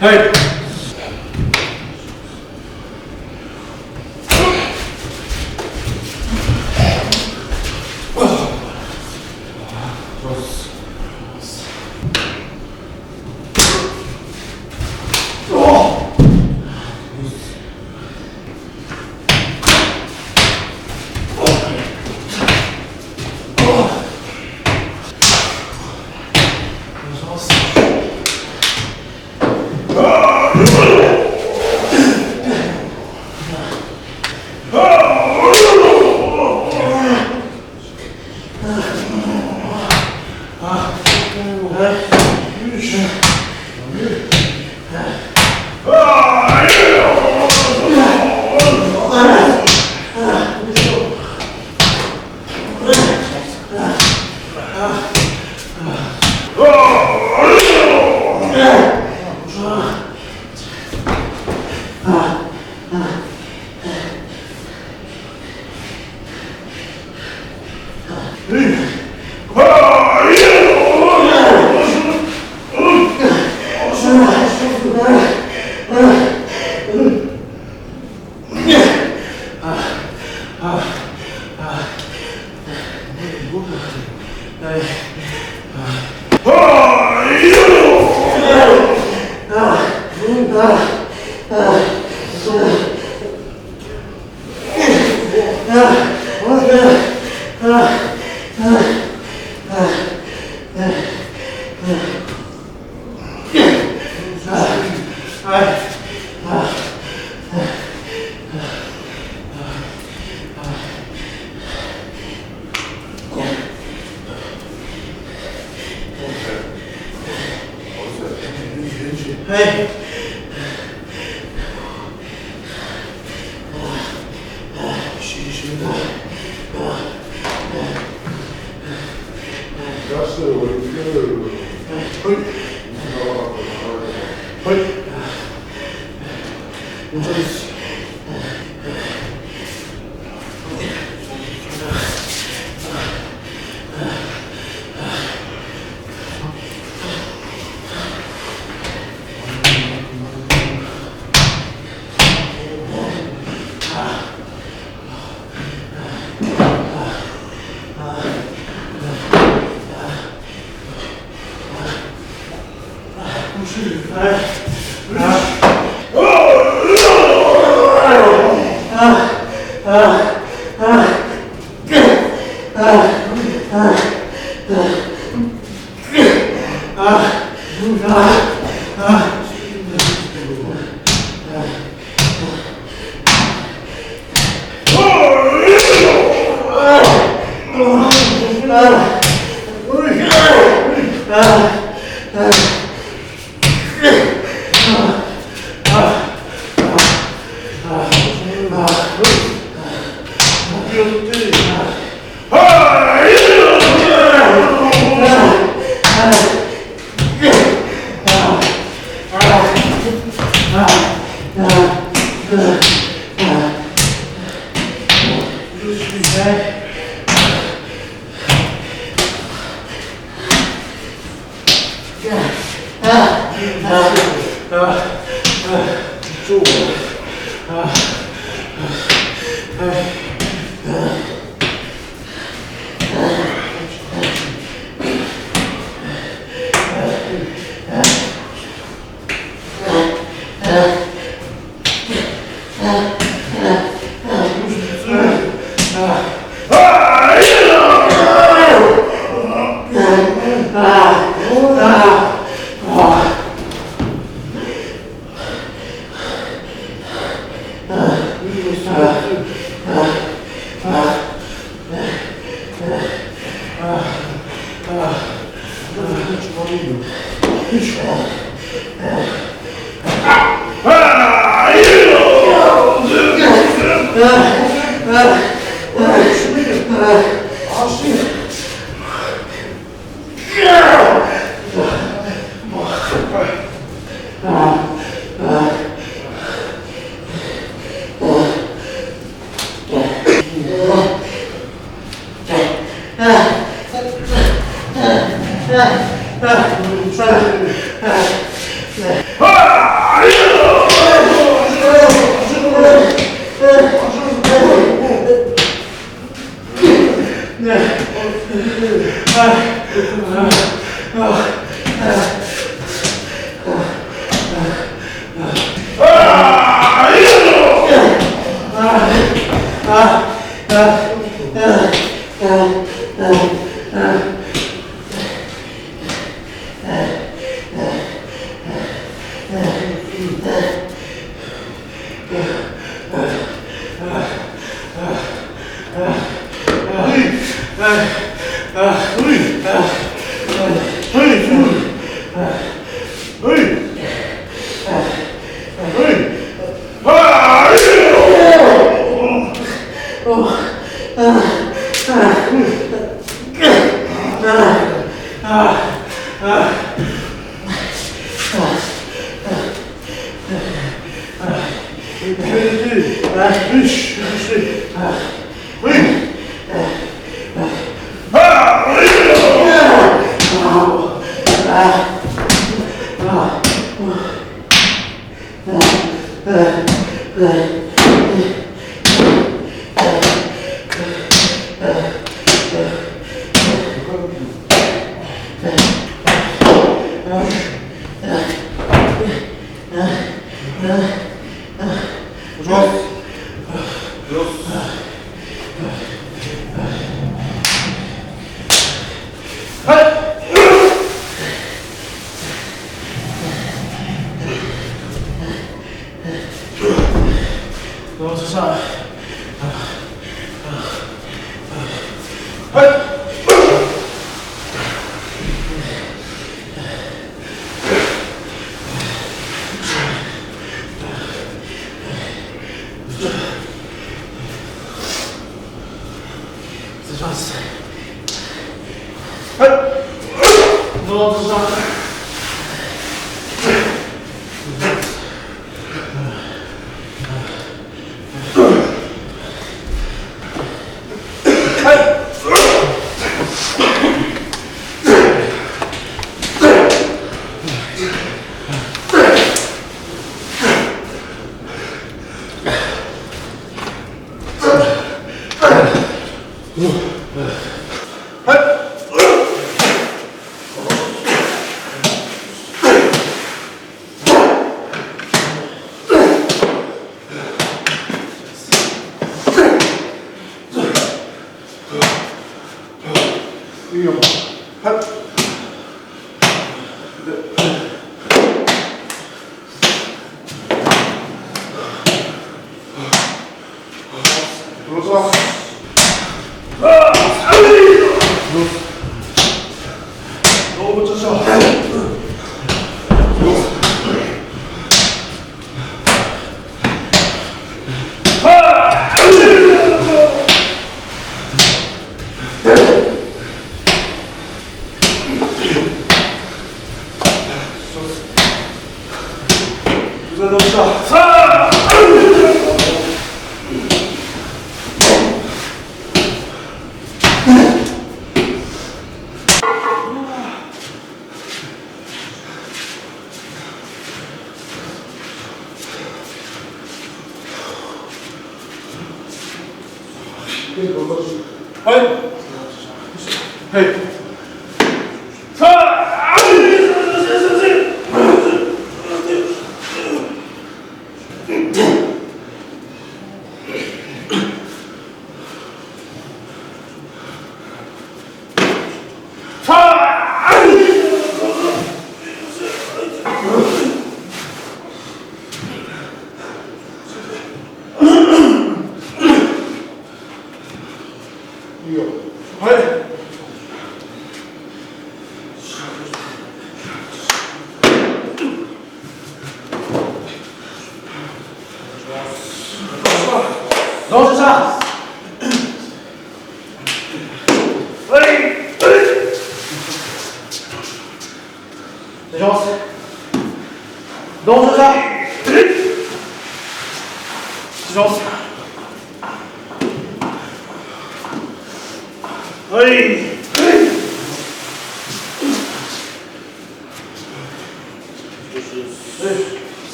はい。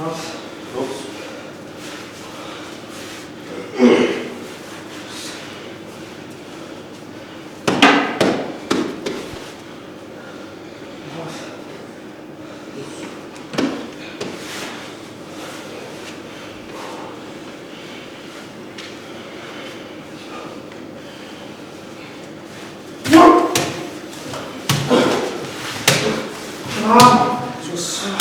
ます。 좋았어.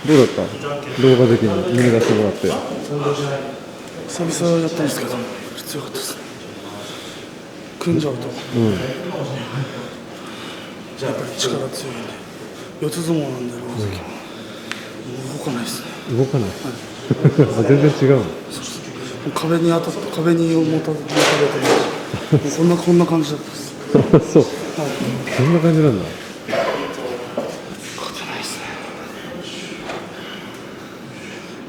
どうだった動画的に見出してもらって。久々やったんですけど強かったですね。組んじゃうと、やっぱり力強いんで、四つ相撲なんで、動かないですね。動かない、はい、全然違うの。壁に当たって、壁に持たれてもこんな感じだったです。そう、はい、そんな感じなんだ。勝てないですね。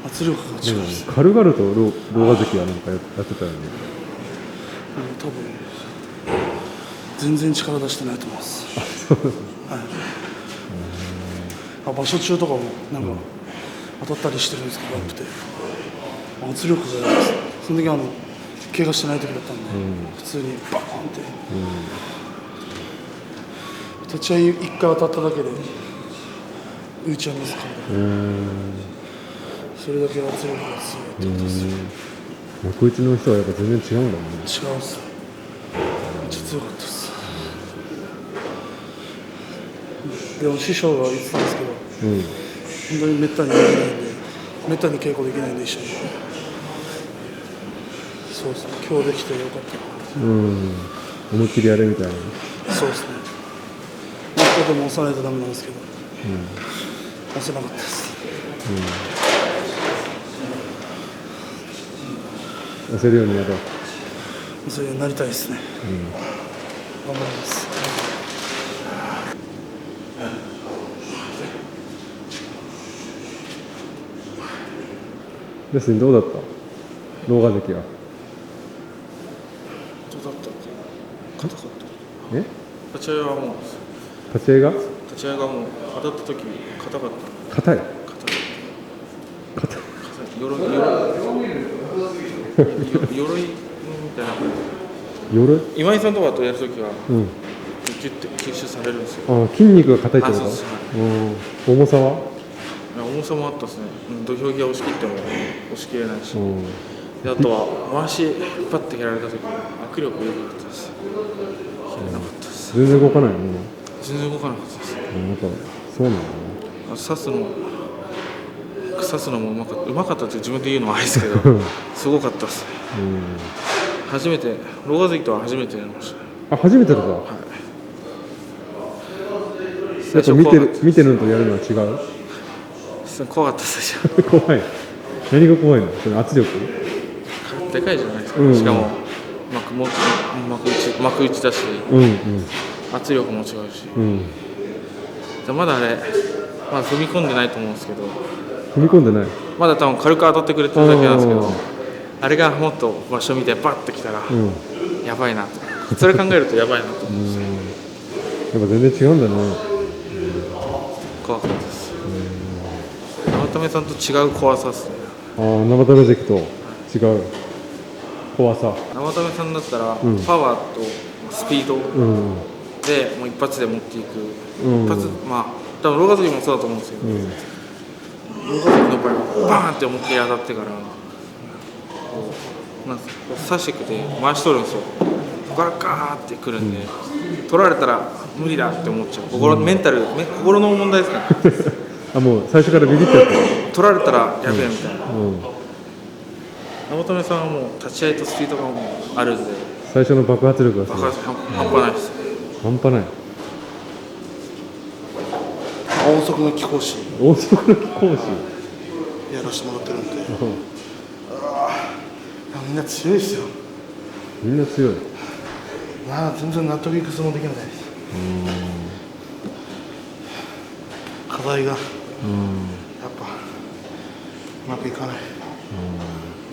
圧力が違うです。軽々と動画関はなんかやってたよね。多分全然力出してないと思います。はい、場所中とかもなんか当たったりしてるんですけど、アップで圧力がその時怪我してない時だったんで、普通にバーンって、立ち合い1回当たっただけで浮いちゃいますから、それだけ圧力が強いってことですよ。こいつの人はやっぱ全然違うんだもんね。違うんですよ。めっちゃ強かったです。でも師匠が言ってたんですけど、うん本当にめったにできないんで、めったに稽古できないんで一緒に。そうですね。今日できてよかったな。うん思いっきりやれみたいな。そうですね。もう一個でも押さないとダメなんですけど、押せなかったです。押せるようになろう。そういうようになりたいですね。頑張ります。レスリングどうだった？狼雅関は。どうだった？硬かった。え？立ち合いはもう立ち合いが立ち合いがもう当たった時硬かった。硬い。硬い。硬い。鎧みたいな。夜？今井さんとかとやるときはうん。ギュッて吸収されるんですよ。あ、筋肉が硬いってこと？あそうです重さは？重さもあったですね。土俵際押し切っても押し切れないし。うん。であとは回しパッてやられた時握力良かったです。切れなかったです。全然動かないの？全然動かなかったです。やっぱそうなんだね。刺すのもうまかったって自分で言うのはあれですけどすごかったです。初めて狼雅関とは初めてやりました。あ、初めてだった。はい。やっぱ見てるのとやるのは違う？怖かった最初。怖い。何が怖いの？その圧力？でかいじゃないですか。しかも幕内だし、圧力も違うし。まだあれ、踏み込んでないと思うんですけど。踏み込んでない。まだ多分軽く当たってくれてるだけなんですけど、あれがもっと場所見てバッときたら、やばいなと。それ考えるとやばいなと。やっぱ全然違うんだね。怖かったです。生為さんと違う怖さですね。ああ、生為関と違う怖さ。生為さんだったら、パワーとスピードでもう一発で持っていく。一発、多分狼雅関もそうだと思うんですけど、狼雅関の場合はバーンって思いっきり当たってから、刺してくて回し取るんですよ。ここからガーってくるんで、取られたら無理だって思っちゃう。メンタル、心の問題ですから。あ、もう最初からビビっちゃった。取られたらやべえみたいな。生為さんはもう立ち合いとスピードがもうあるんで、最初の爆発力が半端ないです。半端ない。音速の貴公子音速の貴公子やらせてもらってるんで、みんな強いですよ。みんな強い。全然納得いく相撲できないです。課題がやっぱうまくいかない。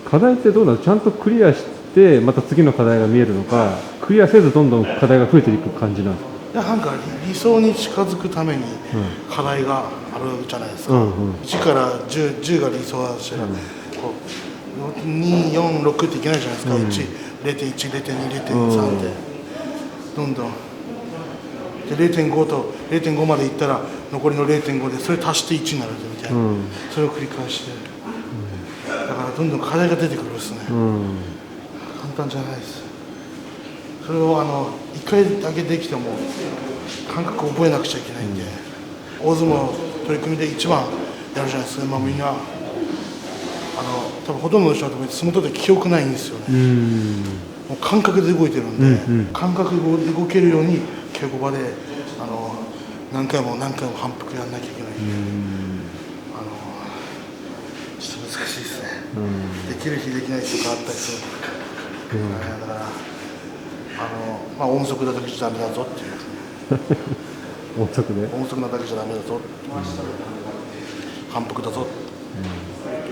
課題ってどうなの？ちゃんとクリアしてまた次の課題が見えるのか、クリアせずどんどん課題が増えていく感じなの？いや、なんか理想に近づくために課題があるじゃないですか。1から 10が理想だとしたら、2、4、6っていけないじゃないですか。0.1、0.2、0.3ってどんどんで 0.5 と 0.5 までいったら残りの 0.5 でそれ足して1になるみたいな、それを繰り返して、だからどんどん課題が出てくるんですね。簡単じゃないです。それを1回だけできても感覚を覚えなくちゃいけないんで、大相撲取り組みで一番やるじゃないですか。みんな多分ほとんどの人は相撲取って記憶ないんですよね。もう感覚で動いてるんで、感覚で動けるように稽古場で何回も何回も反復やらなきゃいけないんで、ちょっと難しいですね。できる日できない日とかあったりする。だから音速だけじゃダメだぞっていう。音速ね。音速なだけじゃダメだぞ。反復だぞ。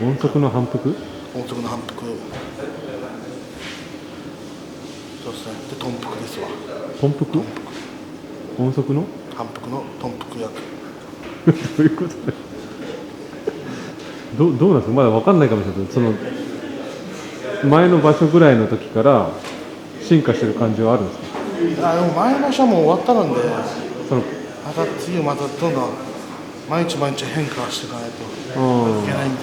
音速の反復？音速の反復。そうですね。で、頓服ですわ。頓服？音速の？反復の頓服役。どういうことだよ。どうなんですか？まだ分かんないかもしれないけど、その前の場所ぐらいの時から進化してる感じはあるんですか？でも前の場所はもう終わったので、そのまた次はどんどん毎日毎日変化していかないといけないんで、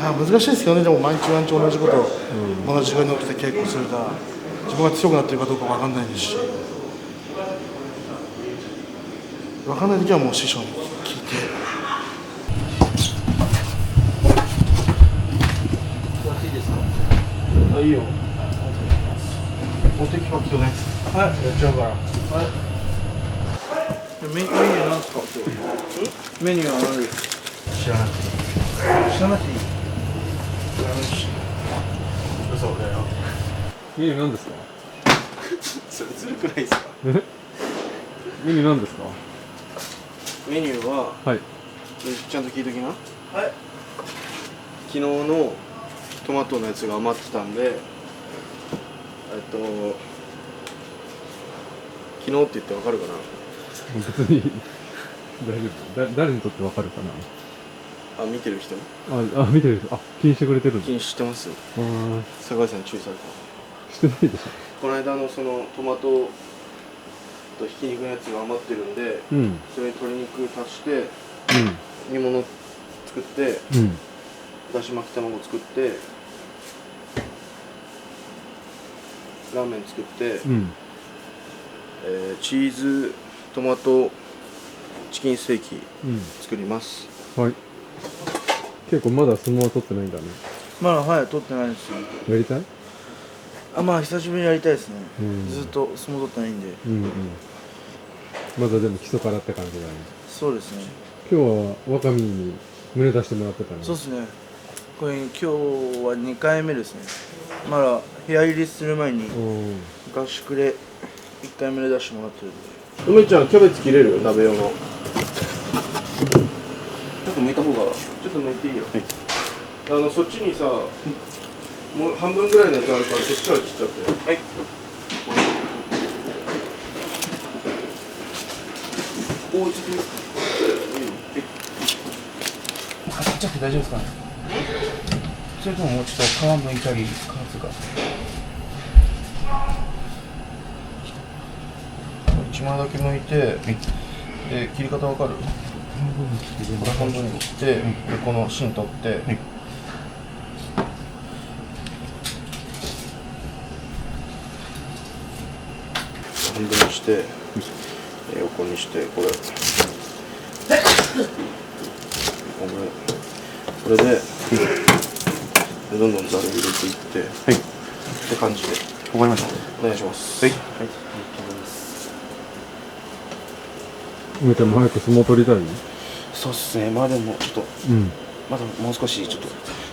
難しいですよね。でも毎日毎日同じことを、同じ時間に起きて稽古するから自分が強くなっているかどうか分かんないですし、分かんない時はもう師匠に聞いて。あ、いいよ。お手きぱきとね。はい、やっちゃうから。はい。メニューなんですか？メニューは何ですか？知らなくていい。知らなくていい。知らないし。嘘だよ。メニュー何ですか？それずるくないですか？メニュー何ですか？メニューは、はい。ちゃんと聞いときな。はい。昨日のトマトのやつが余ってたんで、昨日って言ってわかるかな？別に大丈夫。誰にとってわかるかな。あ、見てる人？見てる人。気にしてくれてるんだ。気にしてます？あ坂井さんに注意された。してないでしこの間のそのトマトとひき肉のやつが余ってるんで、ょ。うん。それに鶏肉足して煮物作って、だし巻き卵作ってラーメン作って、チーズトマトチキンステーキ作ります。はい。結構まだ相撲は取ってないんだね。まだはい、取ってないですよ。やりたい？まあ久しぶりにやりたいですね。ずっと相撲取ってないんで。まだでも基礎からって感じだね。そうですね。今日は若見に胸出してもらってたね。そうですね。これ今日は2回目ですね。まだ部屋入りする前に合宿で1回目で出してもらってるんで。梅ちゃんキャベツ切れる？鍋用の。ちょっと剥いた方が。ちょっと剥いていいよ。はい。そっちにさ、もう半分ぐらいのやつあるからそっちから切っちゃって。はい。おー、ちょっといいよ。切っちゃって大丈夫ですかね？それとももうちょっと皮剥いたり、皮とか。1枚だけ剥いて、で切り方わかる？半分に切って、でこの芯取って、半分にして、横にしてこれ。これでどんどんざる入れていって、って感じで。わかりました。お願いします。はい。梅ちゃんも早く相撲取りたい？そうっすね。まあでもちょっと、まだもう少しちょっと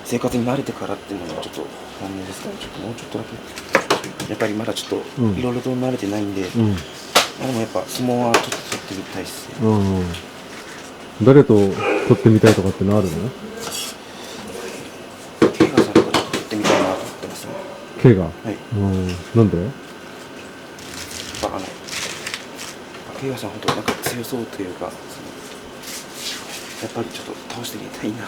生活に慣れてからっていうのはちょっと本音ですかね。ちょっともうちょっとだけやっぱりまだちょっといろいろと慣れてないんで、まあでもやっぱ相撲はちょっと取ってみたいっすね。誰と取ってみたいとかってのあるの？ケイガさんとかちょっと取ってみたいなと思ってますね。ケイガ？はい。なんで？ケイガさん本当なんか強そうというか、やっぱりちょっと倒してみたいな。や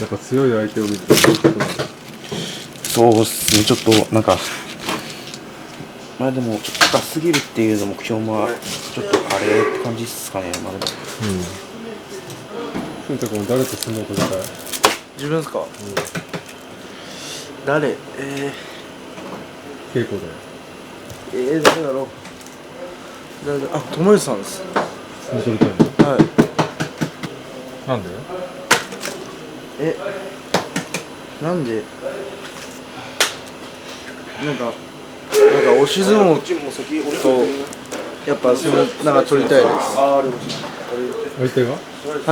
っぱ強い相手を見て。そうっすね。ちょっとなんか。まあでもちょっと高すぎるっていうの目標もちょっとあれって感じですかね。まあでも。俊太君誰と相撲取りたい？自分ですか？誰？稽古で。誰だろう。友吉さんです。相撲取りたいの？はい。なんで？なんで？なんか押し相撲とやっぱそのなんか取りたいです。相手が？は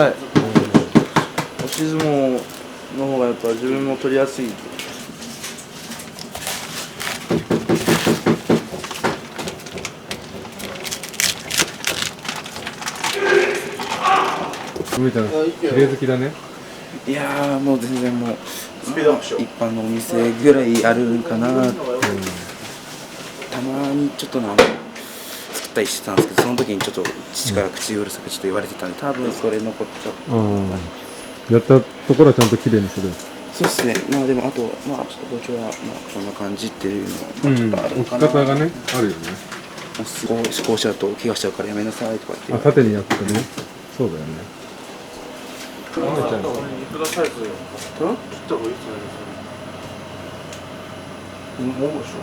い。押し相撲の方がやっぱ自分も取りやすい。梅ちゃん綺麗好きだね。いやーもう全然もう一般のお店ぐらいあるんかな。たまにちょっと作ったりしてたんですけど、その時にちょっと父から口うるさくちょっと言われてたんで、多分それ残っちゃった。やったところはちゃんと綺麗にする。そうっすね。まあでもあとまあちょっと包丁はまあこんな感じっていうのはちょっとある置きかな。方がねあるよね。こうしちゃうと怪我しちゃうからやめなさいとかって。縦にやってね。そうだよね。梅ちゃん。肉のサイズ切った方がいいですね。もうでしょ。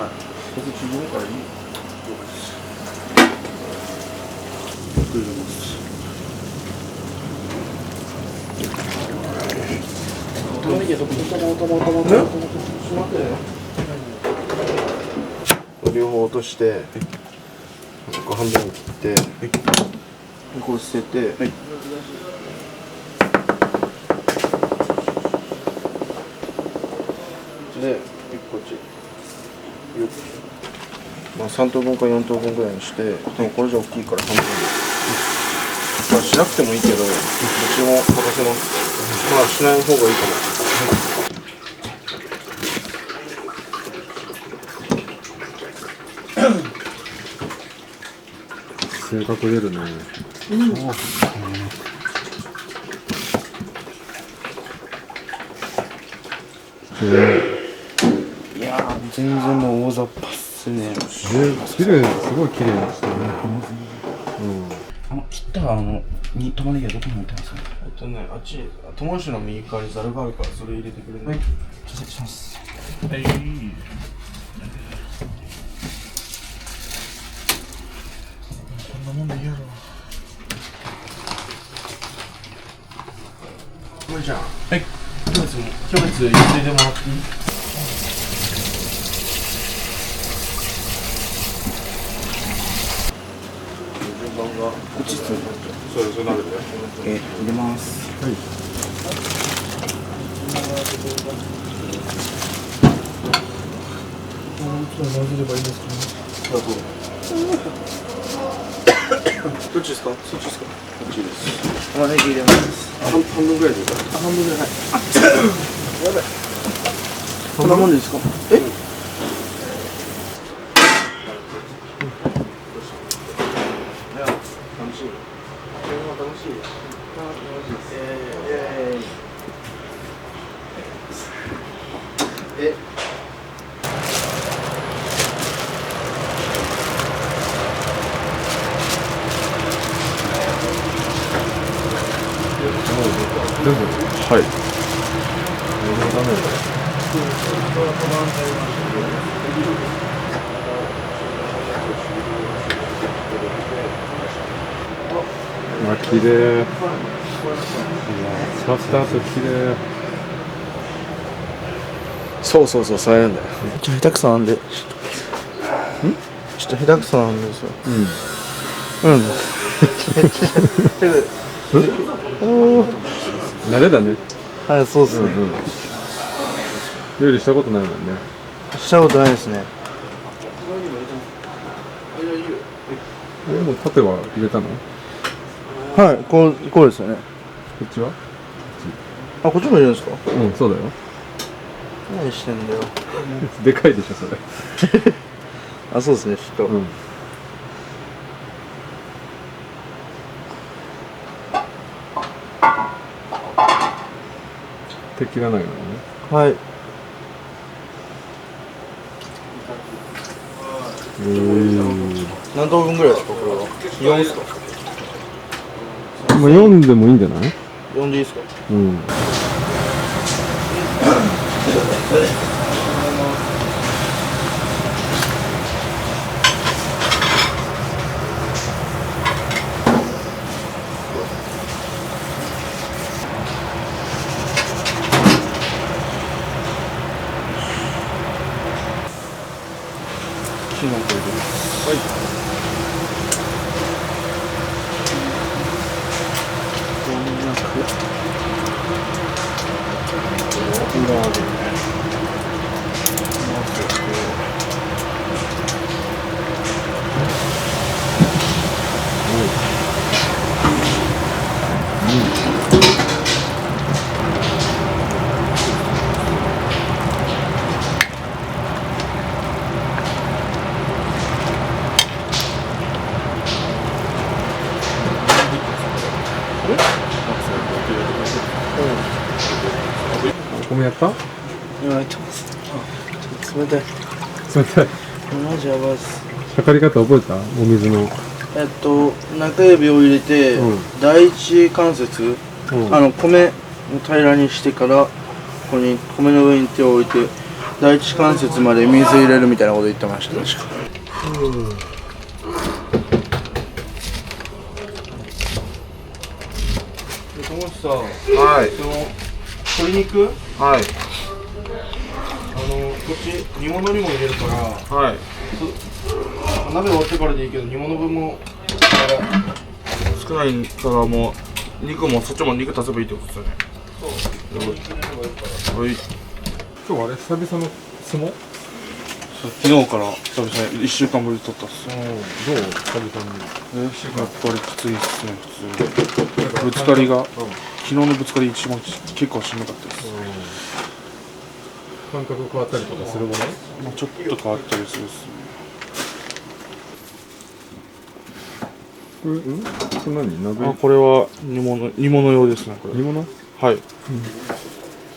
はい。別に自分からいい。く入れます。玉ねぎはどこに両方落として、こう半分に切って、こう捨てて、で、こっちまあ3等分か4等分ぐらいにして、でもこれじゃ大きいから半分に。まあしなくてもいいけど、どっちも任せます。まあしない方がいいかも。性格出るね。いやー、全然もう大雑把っすね。綺麗、すごい綺麗でしたね。切った玉ねぎはどこに置いてますか？あっち、友達の右側にザルがあるから、それ入れてくれる。はい、失礼します。はい。こんなもんでいいやろ。これじゃん。はい。キャベツ入れてもらっていい？順番がこっちっすね。そうです、鍋で。入れます。はい。混ぜればいいですかね。どっちですか？そっちですか？こっちです。玉ねぎ入れます。半分ぐらいでいいかな。半分ぐらい。はい。やばい。こんなもんでいいですか？楽しい。全部。はい。あ、綺麗。サスタート綺麗。そうそうそう、そうなんだよ。ちょっと下手くそなんで。ちょっと下手くそなんですよ。慣れだね。はい、そうですね。料理したことないもんね。したことないですね。もう縦は入れたの？はい、こうですよね。こっちは？あ、こっちもいるんですか？うん、そうだよ。何してんだよ。でかいでしょ、それ。あ、そうですね、ちょっと。手切らないのね。はい。何等分ぐらいですか、これは。4ですか？まあ4でもいいんじゃない？ 4でいいですか？うん。ピーマンと入れます。はい。こんにゃく。裏で混ぜて。お米やった？今やってます。冷たい。冷たい。マジやばいっす。測り方覚えた？お水の。中指を入れて、第一関節、米を平らにしてから、ここに米の上に手を置いて、第一関節まで水入れるみたいなこと言ってました、確か。もしさ、はいその鶏肉、はいこっち煮物にも入れるから、はい鍋終わってからでいいけど煮物分も少ないからもう肉もそっちも肉足せばいいってことですよね。はい。今日はあれ久々の相撲？昨日から久々に1週間ぶりに撮ったっす。どう久々に。やっぱりきついっすね、普通に。ぶつかりが、昨日のぶつかり一番結構しんどかったです。感覚変わったりとかするもの？まあちょっと変わったりするっすね。これ何？鍋？あ、これは煮物用ですね、これ。煮物？はい。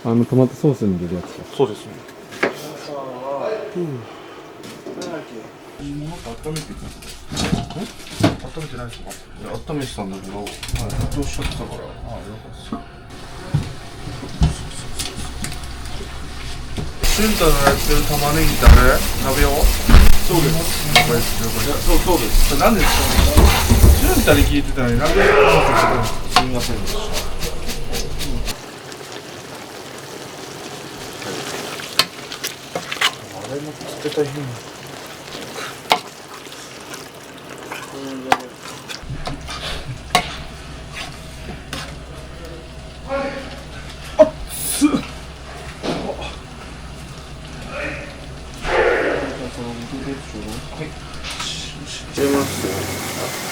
トマトソースに入れるやつか。そうですね。温めてないですか？温めてたんだけど、沸騰しちゃってたから。俊太のやってる玉ねぎってあれ鍋用？そうです。そうです。何ですか？俊太に聞いてたのに鍋用？すみませんでした。あれもつけたい変。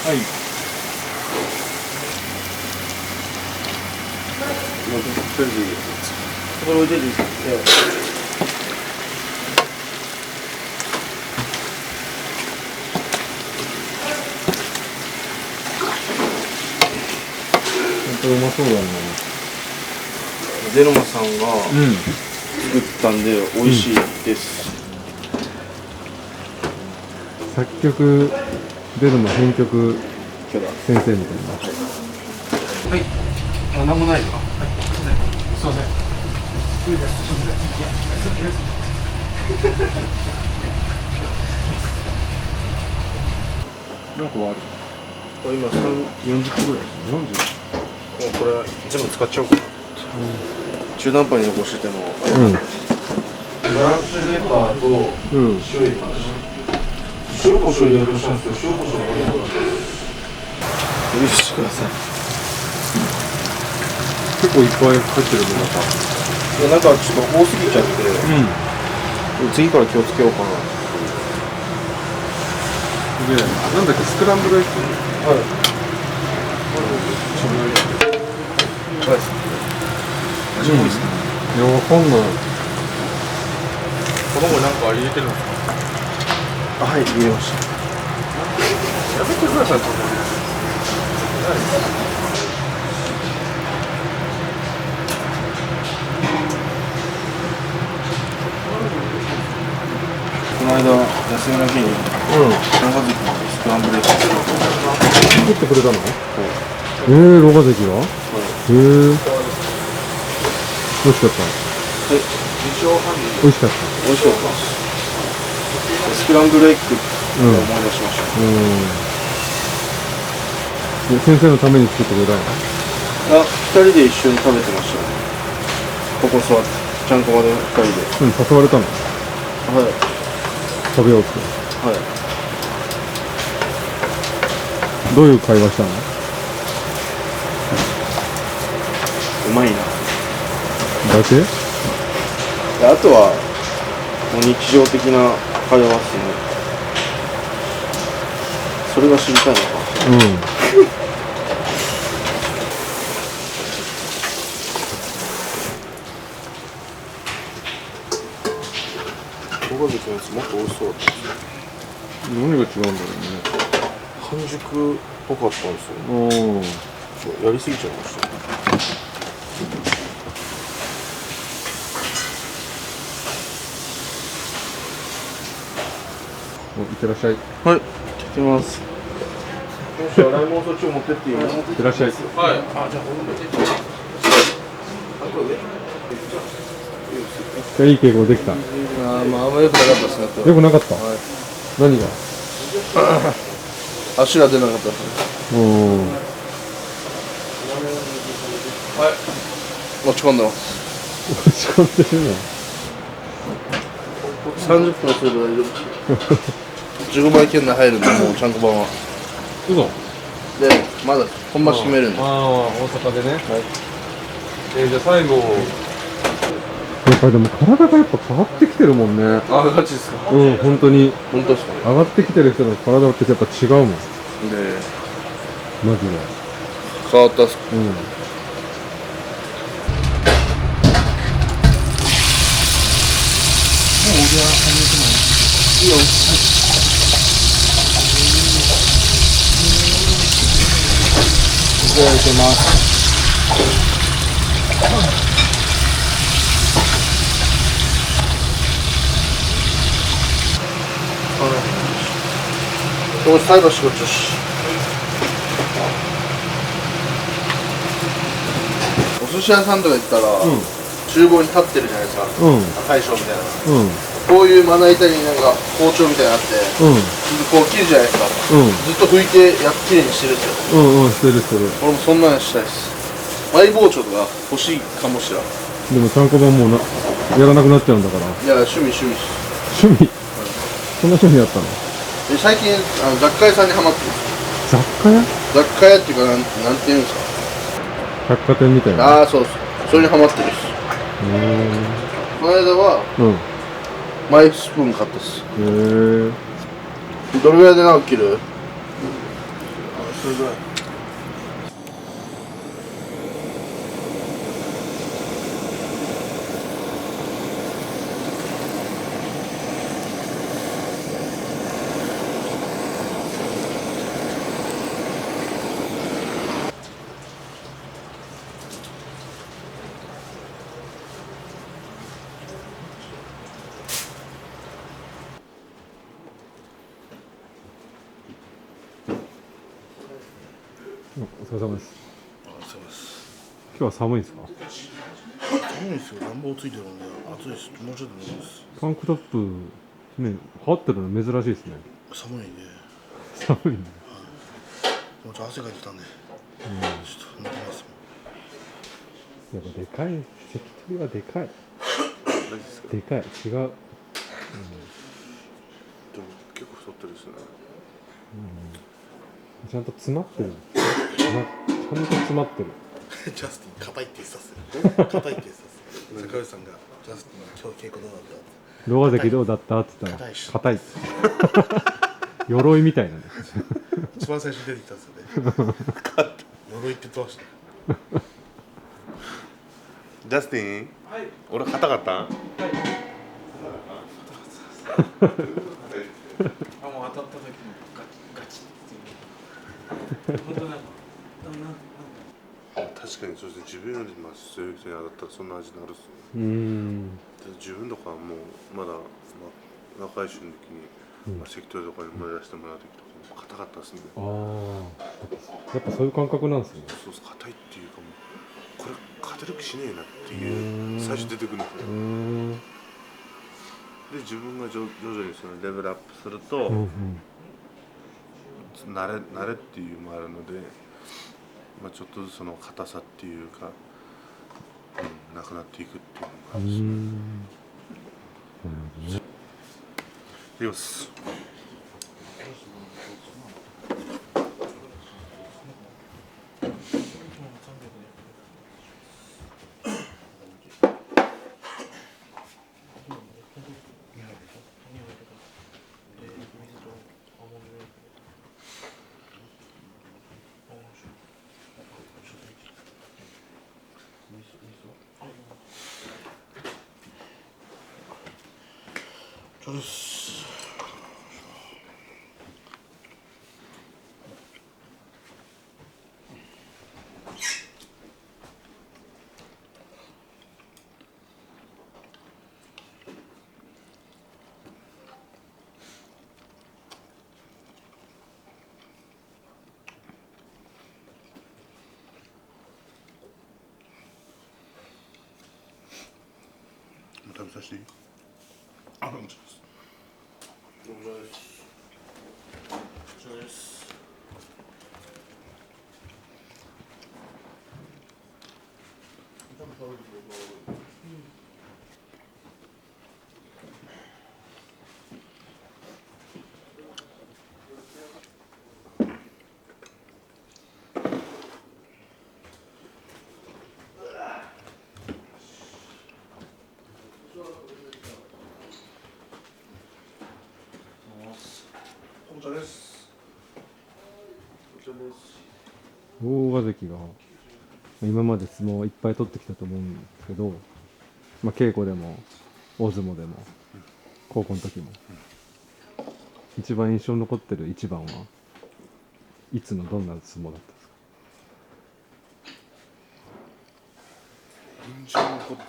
はい。これ置いていいですか？これうまそうだね。ゼノマさんが作ったんで美味しいです。作曲出るの編曲今日だ。先生みたいな。はい。あ、なんもないか。はい。すいません。いいです。すいません。何個ある？これ今40個ぐらいです。40？もうこれ全部使っちゃおうかな。中途半端に残してても。ブラックペッパーと塩入れます。塩コショウ入れようとしたんですけど、塩コショウ入れなかった。許してください。結構いっぱい入ってるね、また。いや、なんかちょっと多すぎちゃって、次から気をつけようかな。で、なんだっけ、スクランブルエッグ？はい。味もいいですね。いや、わかんない。卵なんか入れてるんですか？はい、入れました。やめてください、この間、休みの日に、長崎のスクランブルエッグ作ってくれたの？ロガ関が？美味しかった。美味しかった。美味しかった。スクランブルエッグって思い出しました。先生のために作ってくれたの？2人で一緒に食べてましたね。ここ座って、ちゃんこまで2人で。誘われたの？はい。食べようって。はい。どういう会話したの？うまいな。だけ？あとはもう日常的な会話ですね。それが知りたいのか。小関のやつもっと美味しそうだった。何が違うんだろうね。半熟っぽかったんですよ。やりすぎちゃいました。いってらっしゃい。はい、行ってきます。洗い物そっちを持ってっていい？いってらっしゃい。はい。あ、じゃあ、いい稽古できた。まあ、あんま良くなかったですね。よくなかった。何が？足が出なかったですね。持ち込んでます落ち込んでるの。 30分すれば大丈夫15枚圏内入るんでもうちゃんこ版は嘘。でまだ本場決めるんでああ、大阪でね。はい。じゃあ最後。やっぱりでも体がやっぱ変わってきてるもんね。あガチですかうん、本当に本当ですか上がってきてる人の体ってやっぱ違うもん。でマジで。変わったっすうん。いいよいただきますこれ菜箸こっちしお寿司屋さんとか行ったら、厨房に立ってるじゃないですか、大将みたいなこういうまな板になんか包丁みたいなのあって、こう切るじゃないですか、ずっと拭いてきれいにしてるんですよ。してるしてる。俺もそんなのしたいですマイ包丁とか欲しいかもしれん。でもちゃんこ版もうやらなくなっちゃうんだから。いや趣味趣味、そんな趣味あったの？で最近雑貨屋さんにハマってる雑貨屋？雑貨屋っていうかなんていうんですか百貨店みたいな。ああそうそうそれにハマってるしこの間はマイスプーン買ったっすどれぐらいで長く切る？それぐらいお疲れ様です。すいま今日は寒いですか？せん寒いですよ暖房ついてるんで暑いですもうちょっと寝ますタンクトップね、羽織ってるの珍しいですね。寒いんで寒いね。もうちょっと汗かいてたんでちょっと寝てますやっぱでかい、関取はでかい。でかい、違う。でも結構太ってるですねちゃんと詰まってる。ちゃんと詰まってる。ジャスティン硬いって言ってたっすよ硬いって言ってたっす坂内さんがジャスティン今日稽古どうだったロー関どうだったって言ったら硬いっす。鎧みたいなね。一番最初に出てきたんですよね鎧って言ってましたジャスティン、俺硬かった？あもう当たった時のガチっていう本当なんか確かにそうですね。自分よりそういう人に当たったらそんな味になるっすね。自分とかはもうまだ、若い瞬の時に、関取とかにもやらせてもらう時とかも硬かったですね。ああ、やっぱそういう感覚なんですね。そうそう硬いっていうかもうこれ勝てる気しねえなっていう最初出てくるんですよ。で自分が徐々にそのレベルアップすると、慣れっていうのもあるので、ちょっとずつその硬さっていうか、なくなっていくっていうのもあるし、いきます。そうです食べさせていい？あ、もちろんです。こちらです。こちらです。こちらです。大関が今まで相撲をいっぱい取ってきたと思うんですけど、まあ、稽古でも大相撲でも高校の時も、一番印象に残ってる一番はいつのどんな相撲だったんですか？印象に残って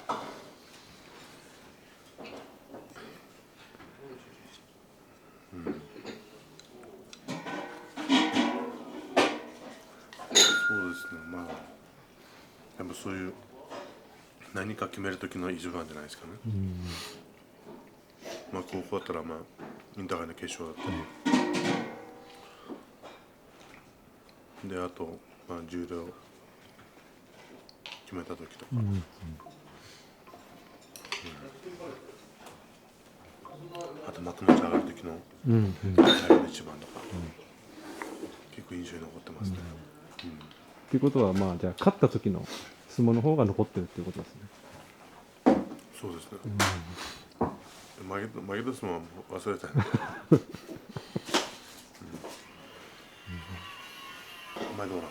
そうですね、まあやっぱそういう何か決める時の一番じゃないですかね。まあ高校だったらまあインターハイの決勝だったり、であとまあ重量決めた時とか、あと幕内上がる時の最後の一番とか、結構印象に残ってますね。っていうことは、まあじゃあ勝った時の相撲の方が残ってるっていうことですね。そうですね。負けた相撲は忘れたいね。お前どうな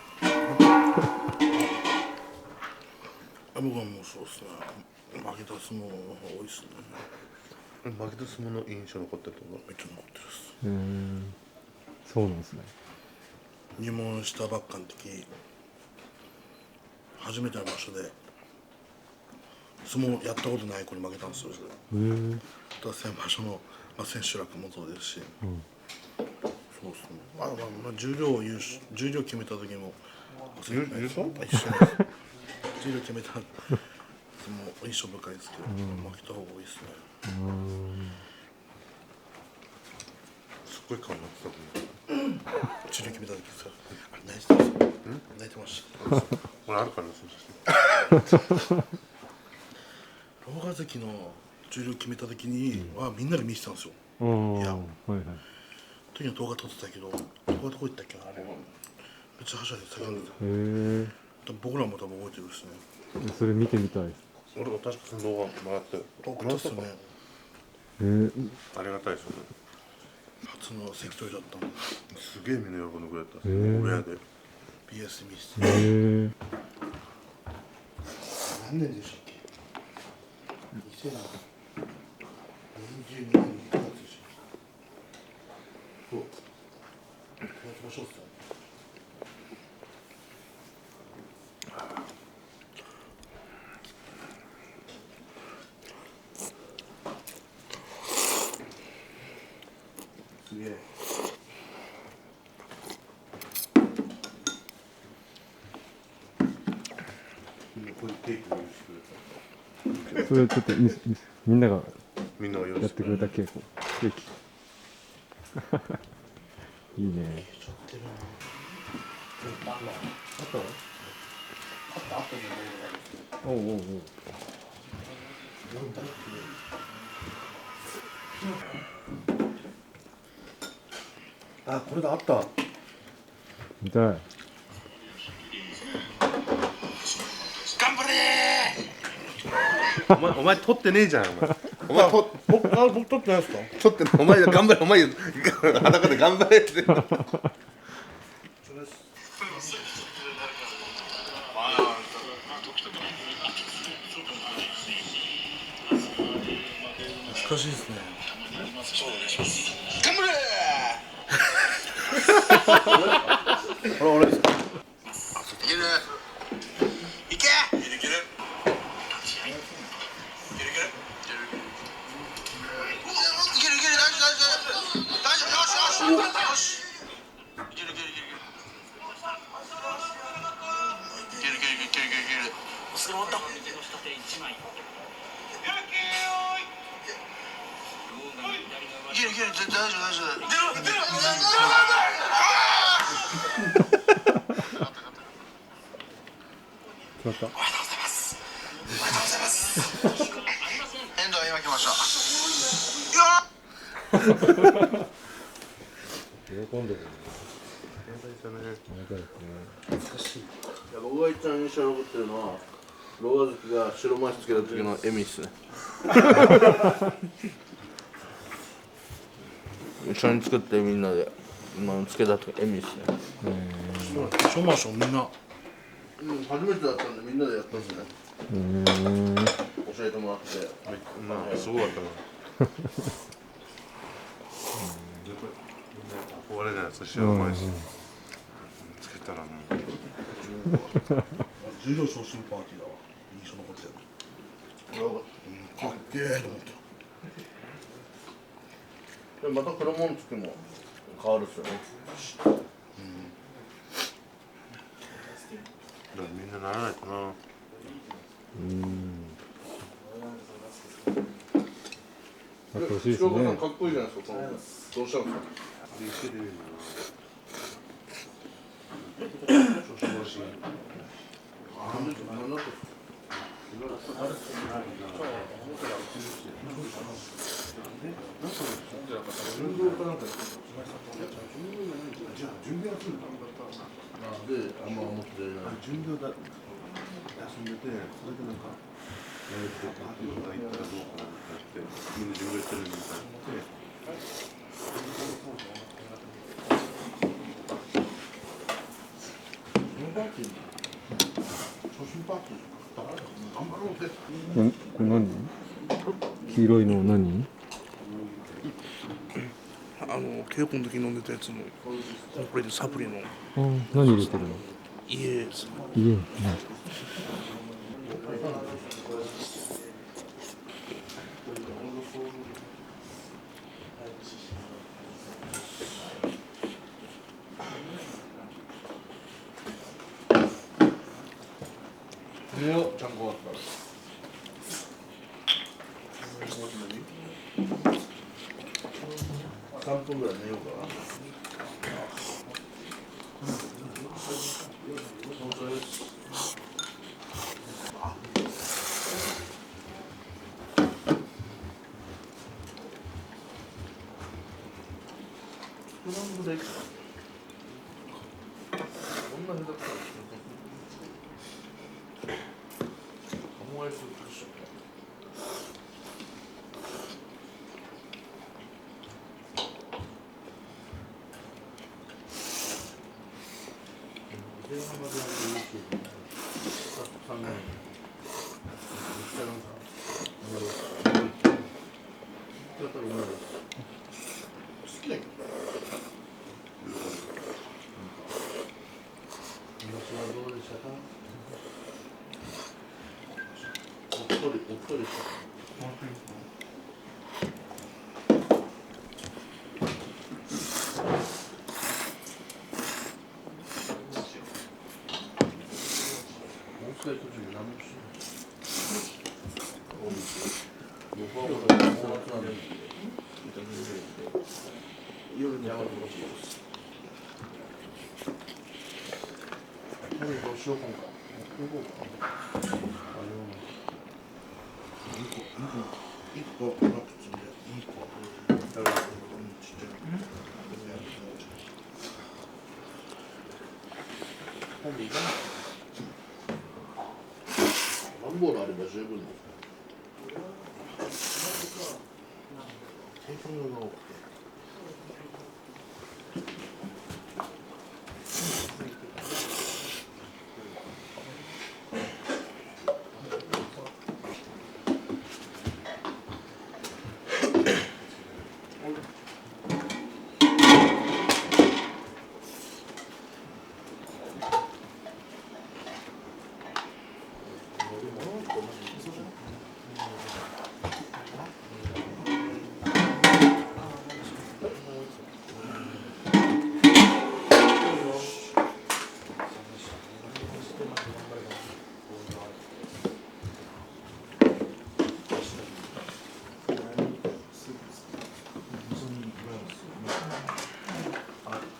ん？僕はもうそうですね。負けた相撲の方が多いですね。負けた相撲の印象残ってるところめっちゃ残ってるです。そうなんですね。入門したばっかの時、初めての場所で相撲やったことない子に負けたんですよ。だから先場所の、まあ、千秋楽もそうですし、そうですね。まあ重量決めた時も優勝？一緒に重量決めた相撲印象深いですけど、負けた方が多いですね。すごい顔になってたもんね。重量決めた時さ、あれ泣いてました。泣いてました。これあるからそう狼雅関の重量決めた時にはみんなで見てたんですよ。いや、はいはい。時の動画撮ってたけど、動画どこ行ったっけな、あれは。めっちゃはしゃいで叫んでた。へ多分僕らも多分覚えてるしね。え。それ見てみたいです。俺も確かその動画もらって送ったっすよね。ありがたいですよね。初の関取だったの。すげえみんな喜んでくれた。親で BS 見せて。何年でしたっけ？2022年9月でしたっけ？やってましょうっすよ。すげえ。こういうケーキを用意してくれた。それちょっとみんながみんなが用意やってしてくれた。くれた稽古ケーキいいね。おうおうおう。あ、これだ、あった。見たい。お前取ってねえじゃん。お前僕撮ってないですか？取ってない。お前頑張れ。お前裸で頑張れって。難しいですね。頑張れ。俺ですか？いける。いけ。いけるいける。決まった。んでる。天才だね。難しい。いや僕が一番印象に残ってるのはローガ好きが白マスつけた時の笑みっすね一緒に作ってみんなでつけた時笑みっすね小マンションみんな初めてだったんでみんなでやったんですね教えてもらってまあすごかったな。憧れじゃないですか、白前し。つけたらもう。柔道昇進パーティーだわ印象残ってるかっけえと思ったでまた黒紋付きも変わるっすよねだからみんなならないとな。やってほしいです白岡さんね。かっこいいじゃないですかこのどうしたんですかいけるよであんま思ってない巡業だ休んでて、それでなんかやるってパーティーとか行ったらどうかなってなって、みんな巡業やってるみたいになってこれ何？黄色いの何？稽古の時飲んでたやつのこれでサプリの何入れてるの？家です家。寝ようちゃんこだったら3分ぐらい寝ようかなスクランブルエッグこんなにだったらオムライスと一緒おっとりした夜に上がってほしいですどうしようか1個ナッツで2個ちっちゃい段ボールあれば十分ですテーブルが多くて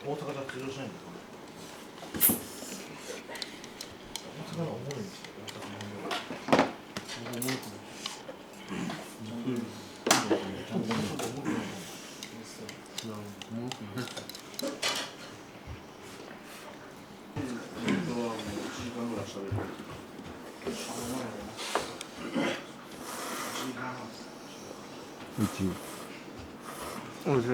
大阪じゃ通用しないんだ大阪の重いんですよ大阪の重いおいしい。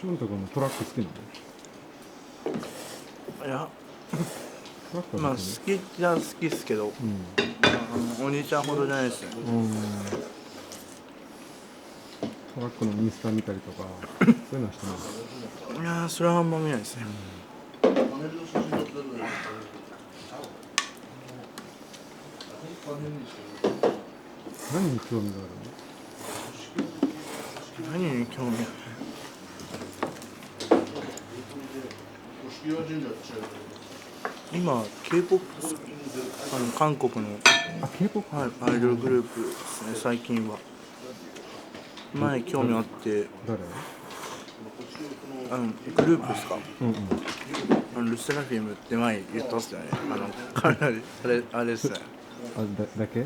ションタ君のトラック好きなの？いや、トラックまあ好は別にきじゃ好きですけど、お兄ちゃんほどじゃないですね。トラックのインスタ見たりとかそういうのはしてない？いやー、それはあんま見ないですね。何に興味があるの？何に興味ある？今 K-POP ですか？韓国の、あ、K-POP？はい、アイドルグループですね、最近は。前興味あって、誰？グループですか？うんうん。ルセラフィムって前言ったっすよね。カメラであれですね。あ、だけ？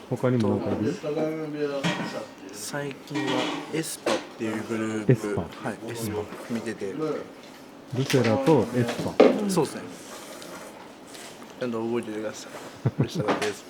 他にもなんかいる？最近はエスパっていうグループ、エスパはい、エスパ見てて、ルセラとエスパ。そうですね。ちゃんと覚えててください。ルセラです。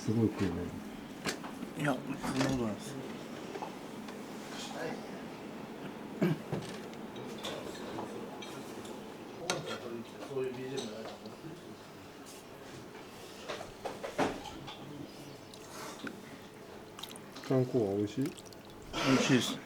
すごい食うね。いや、そんなことないです。ちゃんこは美味しい？美味しいです。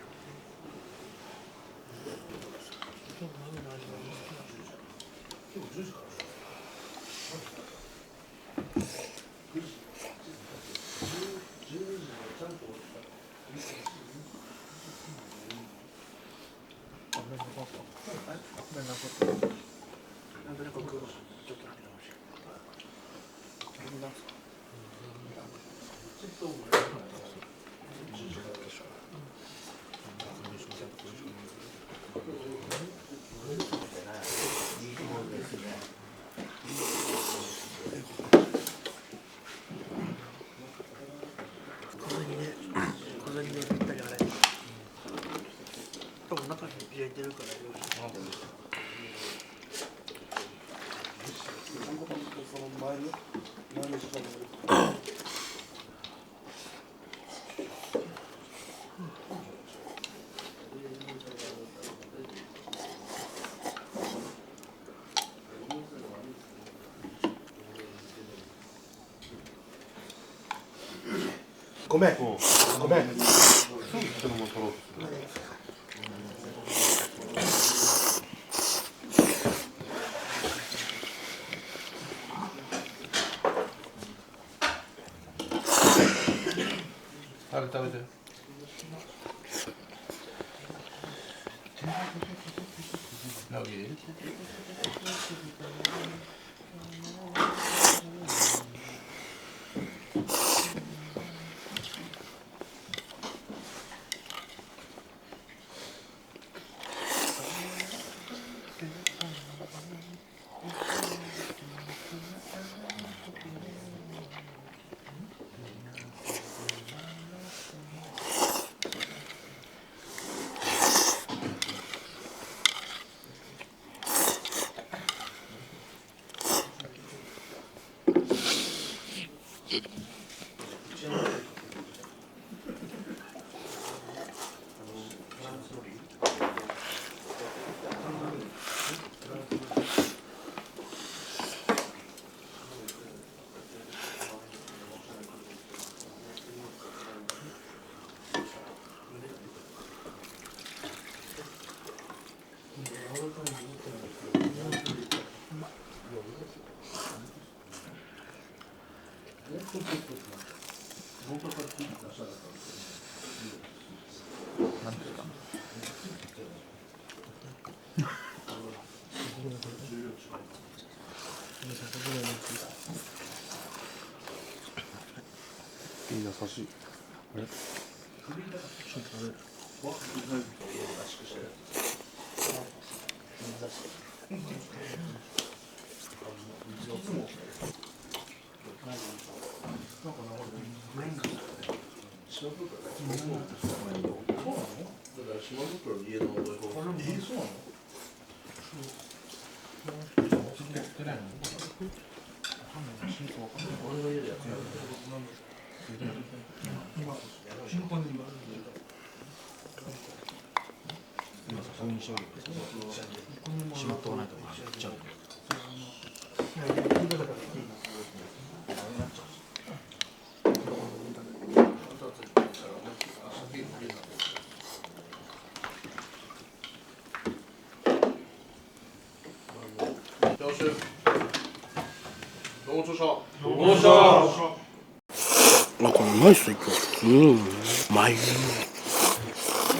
小銭でぴったり洗える。多分中に入れてるからよし。その前の時間にごめん。ごめん。それも取ろう。食べて。ラギ。なんですか。優しい。あれ？あ、これうまいっすね、今日。うまい。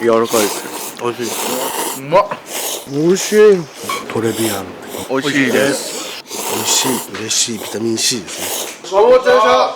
柔らかいです。美味しいです。うまっ。美味しい。トレビアン。美味しいです。美味しい。嬉しい。ビタミン C ですね。ごちそうさまでした。